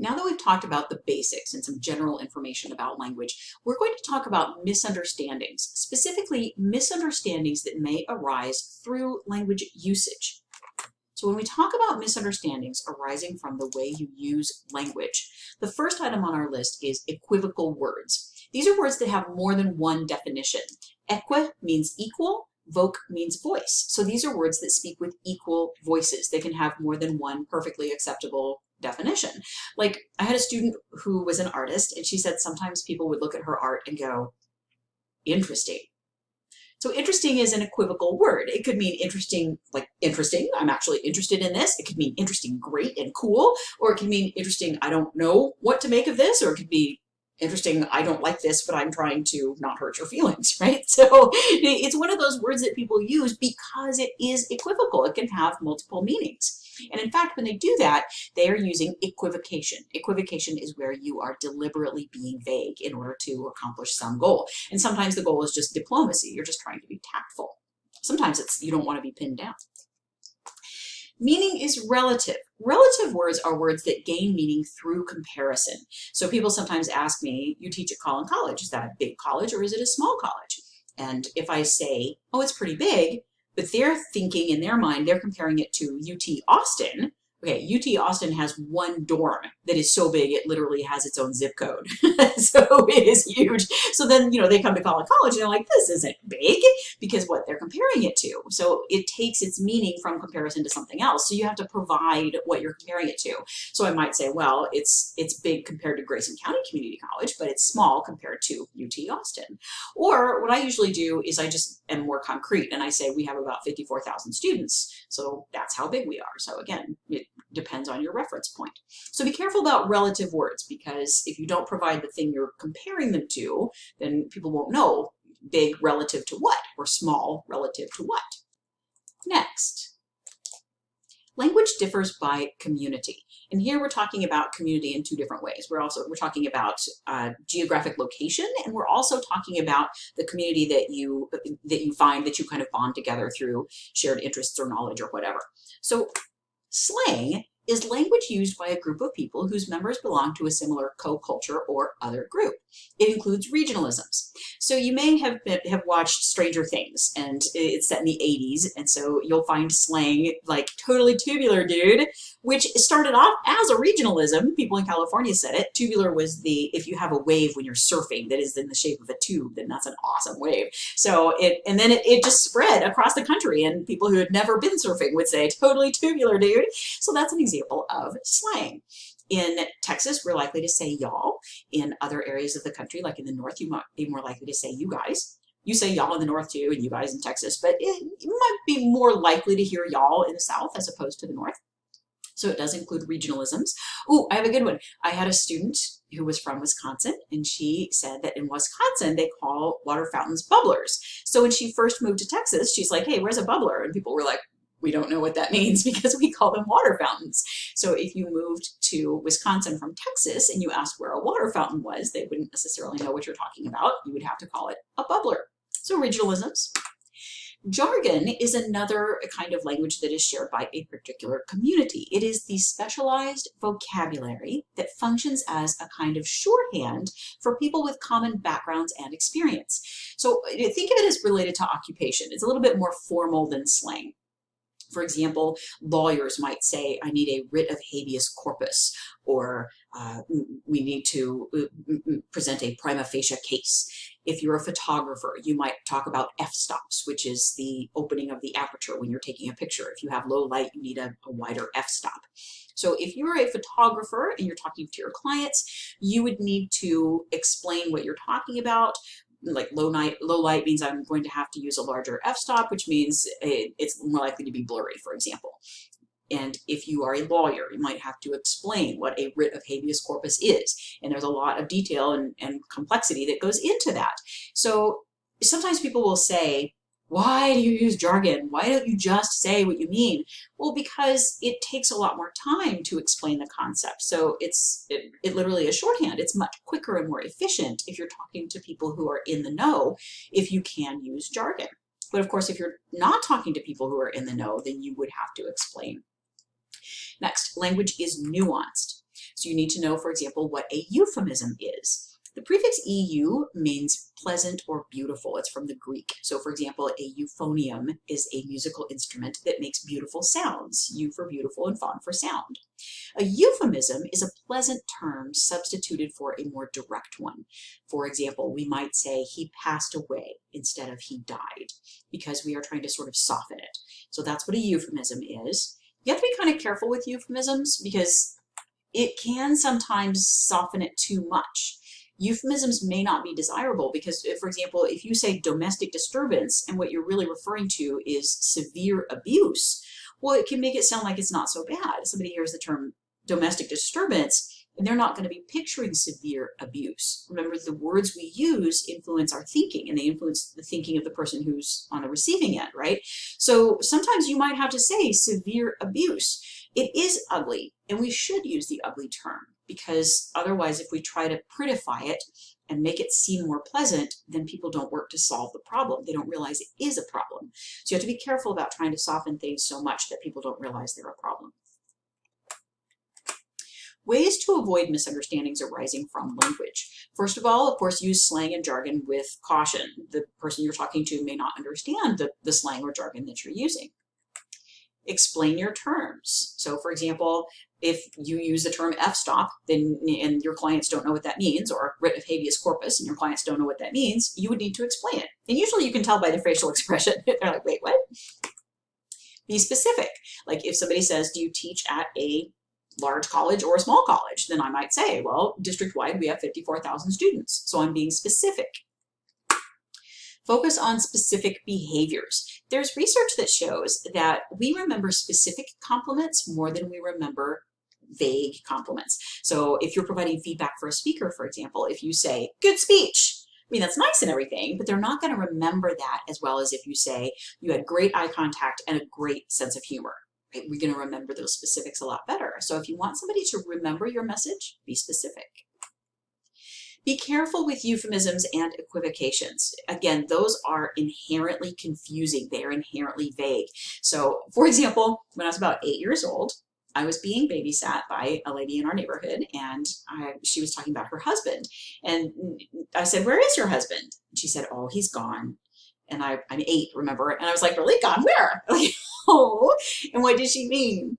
Now that we've talked about the basics and some general information about language, we're going to talk about misunderstandings, specifically misunderstandings that may arise through language usage. So when we talk about misunderstandings arising from the way you use language, the first item on our list is equivocal words. These are words that have more than one definition. Equi means equal, voc means voice. So these are words that speak with equal voices. They can have more than one perfectly acceptable definition. Like, I had a student who was an artist, and she said sometimes people would look at her art and go, interesting. So interesting is an equivocal word. It could mean interesting, like interesting, I'm actually interested in this. It could mean interesting, great, and cool. Or it could mean interesting, I don't know what to make of this. Or it could be interesting, I don't like this, but I'm trying to not hurt your feelings, right? So it's one of those words that people use because it is equivocal. It can have multiple meanings. And in fact, when they do that, they are using equivocation. Equivocation is where you are deliberately being vague in order to accomplish some goal. And sometimes the goal is just diplomacy. You're just trying to be tactful. Sometimes it's you don't want to be pinned down. Meaning is relative. Relative words are words that gain meaning through comparison. So people sometimes ask me, you teach at Collin College, is that a big college or is it a small college? And if I say, oh, it's pretty big, but they're thinking in their mind, they're comparing it to UT Austin. Okay, UT Austin has one dorm that is so big it literally has its own zip code. So it is huge. So then, they come to Collin College and they're like, this isn't big, because what they're comparing it to. So it takes its meaning from comparison to something else. So you have to provide what you're comparing it to. So I might say, well, it's big compared to Grayson County Community College, but it's small compared to UT Austin. Or what I usually do is I just am more concrete and I say we have about 54,000 students. So that's how big we are. So again, it depends on your reference point. So be careful about relative words, because if you don't provide the thing you're comparing them to, then people won't know big relative to what or small relative to what. Next, language differs by community. And here we're talking about community in two different ways. We're talking about geographic location, and we're also talking about the community that you find that you kind of bond together through shared interests or knowledge or whatever. So slang is language used by a group of people whose members belong to a similar co-culture or other group. It includes regionalisms. So you may have watched Stranger Things, and it's set in the 80s, and so you'll find slang like totally tubular, dude, which started off as a regionalism. People in California said it. Tubular was if you have a wave when you're surfing that is in the shape of a tube, then that's an awesome wave. So then it just spread across the country, and people who had never been surfing would say, totally tubular, dude. So that's an example of slang. In Texas, we're likely to say y'all. In other areas of the country, like in the north, you might be more likely to say you guys. You say y'all in the north too, and you guys in Texas, but you might be more likely to hear y'all in the south as opposed to the north. So it does include regionalisms. Oh, I have a good one. I had a student who was from Wisconsin, and she said that in Wisconsin, they call water fountains bubblers. So when she first moved to Texas, she's like, hey, where's a bubbler? And people were like, we don't know what that means because we call them water fountains. So if you moved to Wisconsin from Texas and you asked where a water fountain was, they wouldn't necessarily know what you're talking about. You would have to call it a bubbler. So regionalisms. Jargon is another kind of language that is shared by a particular community. It is the specialized vocabulary that functions as a kind of shorthand for people with common backgrounds and experience. So think of it as related to occupation. It's a little bit more formal than slang. For example, lawyers might say, I need a writ of habeas corpus, or we need to present a prima facie case. If you're a photographer, you might talk about f-stops, which is the opening of the aperture when you're taking a picture. If you have low light, you need a wider f-stop. So if you're a photographer and you're talking to your clients, you would need to explain what you're talking about. Like low light means I'm going to have to use a larger f-stop, which means it's more likely to be blurry, for example. And if you are a lawyer, you might have to explain what a writ of habeas corpus is. And there's a lot of detail and complexity that goes into that. So sometimes people will say, why do you use jargon? Why don't you just say what you mean? Well, because it takes a lot more time to explain the concept. So it literally is shorthand. It's much quicker and more efficient if you're talking to people who are in the know, if you can use jargon. But of course, if you're not talking to people who are in the know, then you would have to explain. Next, language is nuanced. So you need to know, for example, what a euphemism is. The prefix EU means pleasant or beautiful. It's from the Greek. So for example, a euphonium is a musical instrument that makes beautiful sounds. Eu for beautiful and phon for sound. A euphemism is a pleasant term substituted for a more direct one. For example, we might say he passed away instead of he died because we are trying to sort of soften it. So that's what a euphemism is. You have to be kind of careful with euphemisms because it can sometimes soften it too much. Euphemisms may not be desirable because, for example, if you say domestic disturbance and what you're really referring to is severe abuse, well, it can make it sound like it's not so bad. Somebody hears the term domestic disturbance and they're not going to be picturing severe abuse. Remember, the words we use influence our thinking and they influence the thinking of the person who's on the receiving end, right? So sometimes you might have to say severe abuse. It is ugly and we should use the ugly term, because otherwise if we try to prettify it and make it seem more pleasant, then people don't work to solve the problem. They don't realize it is a problem. So you have to be careful about trying to soften things so much that people don't realize they're a problem. Ways to avoid misunderstandings arising from language. First of all, of course, use slang and jargon with caution. The person you're talking to may not understand the slang or jargon that you're using. Explain your terms. So for example, if you use the term f-stop and your clients don't know what that means, or writ of habeas corpus and your clients don't know what that means, you would need to explain it. And usually you can tell by the facial expression. They're like, wait, what? Be specific. Like if somebody says, do you teach at a large college or a small college? Then I might say, well, district-wide we have 54,000 students. So I'm being specific. Focus on specific behaviors. There's research that shows that we remember specific compliments more than we remember vague compliments. So if you're providing feedback for a speaker, for example, if you say, good speech, I mean, that's nice and everything, but they're not going to remember that as well as if you say you had great eye contact and a great sense of humor. Right? We're going to remember those specifics a lot better. So if you want somebody to remember your message, be specific. Be careful with euphemisms and equivocations. Again, those are inherently confusing. They are inherently vague. So, for example, when I was about 8 years old, I was being babysat by a lady in our neighborhood, and she was talking about her husband. And I said, where is your husband? And she said, oh, he's gone. And I'm 8, remember? And I was like, really? Gone where? Like, oh, and what did she mean?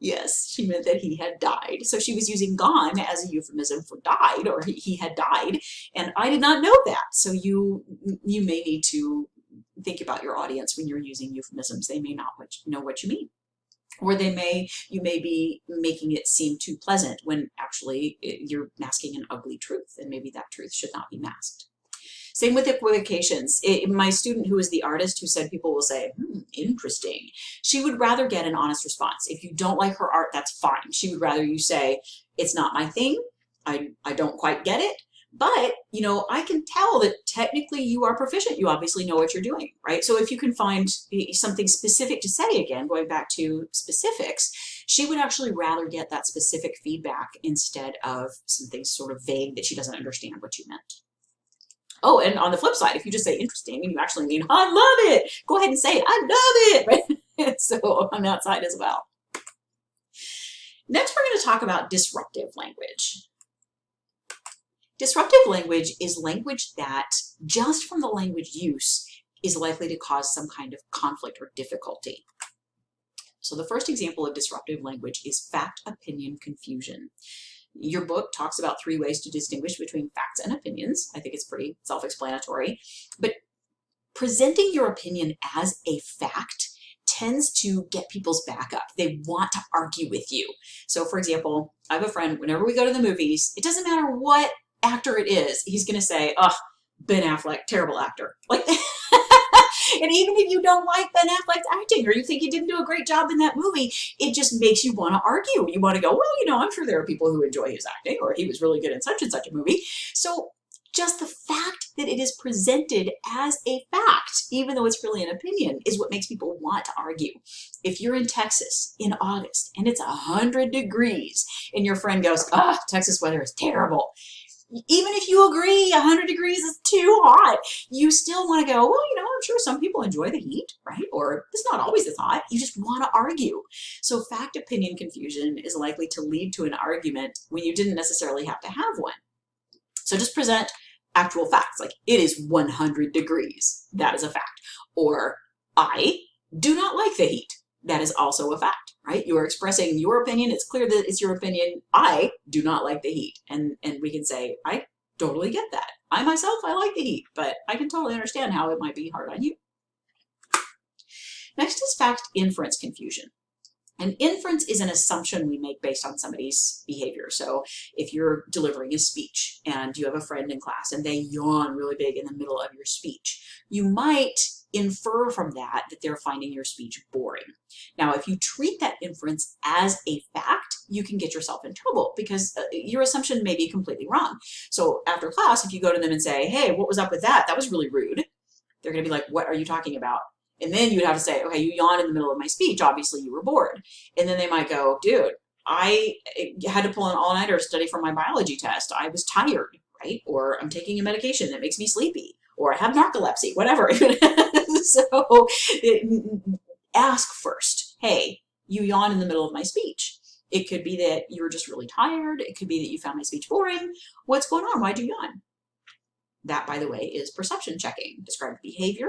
Yes, she meant that he had died. So she was using gone as a euphemism for died, or he had died. And I did not know that. So you may need to think about your audience when you're using euphemisms. They may not know what you mean. Or you may be making it seem too pleasant when actually you're masking an ugly truth, and maybe that truth should not be masked. Same with equivocations. My student who is the artist who said people will say, interesting. She would rather get an honest response. If you don't like her art, that's fine. She would rather you say, it's not my thing. I don't quite get it. But, you know, I can tell that technically you are proficient. You obviously know what you're doing, right? So if you can find something specific to say, again, going back to specifics, she would actually rather get that specific feedback instead of something sort of vague that she doesn't understand what you meant. Oh, and on the flip side, if you just say interesting and you actually mean, I love it, go ahead and say it, I love it, right? So on that side as well. Next, we're going to talk about disruptive language. Disruptive language is language that, just from the language use, is likely to cause some kind of conflict or difficulty. So the first example of disruptive language is fact, opinion, confusion. Your book talks about 3 ways to distinguish between facts and opinions. I think it's pretty self-explanatory. But presenting your opinion as a fact tends to get people's back up. They want to argue with you. So for example, I have a friend, whenever we go to the movies, it doesn't matter what actor it is, he's going to say, oh, Ben Affleck, terrible actor. Like, and even if you don't like Ben Affleck's acting or you think he didn't do a great job in that movie, it just makes you want to argue. You want to go, well, you know, I'm sure there are people who enjoy his acting, or he was really good in such and such a movie. So just the fact that it is presented as a fact, even though it's really an opinion, is what makes people want to argue. If you're in Texas in August and it's 100 degrees and your friend goes, Texas weather is terrible, even if you agree 100 degrees is too hot, you still want to go, well, you know, I'm sure some people enjoy the heat, right? Or it's not always this hot. You just want to argue. So fact opinion confusion is likely to lead to an argument when you didn't necessarily have to have one. So just present actual facts, like it is 100 degrees. That is a fact. Or I do not like the heat. That is also a fact, right? You are expressing your opinion. It's clear that it's your opinion. I do not like the heat. And we can say, I totally get that. I myself, I like the heat, but I can totally understand how it might be hard on you. Next is fact inference confusion. An inference is an assumption we make based on somebody's behavior. So if you're delivering a speech and you have a friend in class and they yawn really big in the middle of your speech, you might infer from that that they're finding your speech boring. Now, if you treat that inference as a fact, you can get yourself in trouble because your assumption may be completely wrong. So after class, if you go to them and say, hey, what was up with that? That was really rude. They're going to be like, what are you talking about? And then you'd have to say, okay, you yawned in the middle of my speech. Obviously, you were bored. And then they might go, dude, I had to pull an all-nighter study for my biology test. I was tired, right? Or I'm taking a medication that makes me sleepy. Or I have narcolepsy, whatever. So ask first, hey, you yawned in the middle of my speech. It could be that you were just really tired. It could be that you found my speech boring. What's going on? Why'd you yawn? That, by the way, is perception checking. Describe behavior,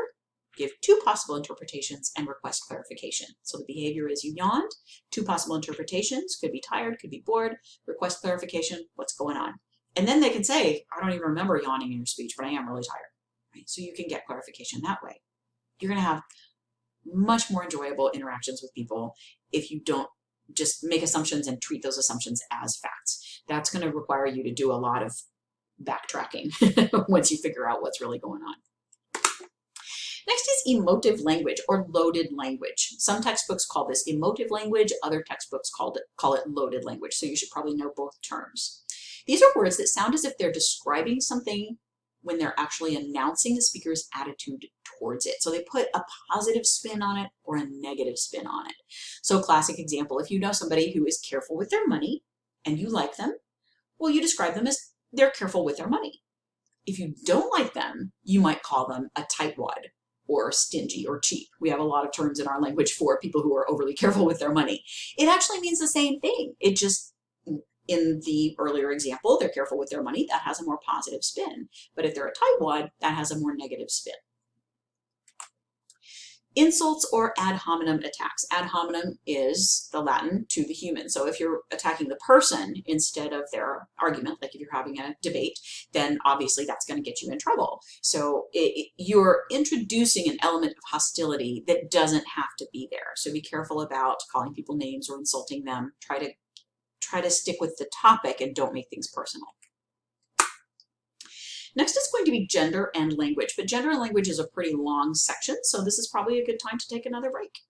give two possible interpretations, and request clarification. So the behavior is you yawned, two possible interpretations, could be tired, could be bored, request clarification, what's going on? And then they can say, I don't even remember yawning in your speech, but I am really tired. Right? So you can get clarification that way. You're going to have much more enjoyable interactions with people if you don't just make assumptions and treat those assumptions as facts. That's going to require you to do a lot of backtracking once you figure out what's really going on. Next is emotive language or loaded language. Some textbooks call this emotive language, other textbooks call it loaded language, so you should probably know both terms. These are words that sound as if they're describing something when they're actually announcing the speaker's attitude towards it. So they put a positive spin on it or a negative spin on it. So classic example, if you know somebody who is careful with their money and you like them, well, you describe them as they're careful with their money. If you don't like them, you might call them a tightwad or stingy or cheap. We have a lot of terms in our language for people who are overly careful with their money. It actually means the same thing. It just, in the earlier example, they're careful with their money. That has a more positive spin. But if they're a tightwad, that has a more negative spin. Insults or ad hominem attacks. Ad hominem is the Latin to the human. So if you're attacking the person instead of their argument, like if you're having a debate, then obviously that's going to get you in trouble. So you're introducing an element of hostility that doesn't have to be there. So be careful about calling people names or insulting them. Try to stick with the topic and don't make things personal. Next is going to be gender and language, but gender and language is a pretty long section, so this is probably a good time to take another break.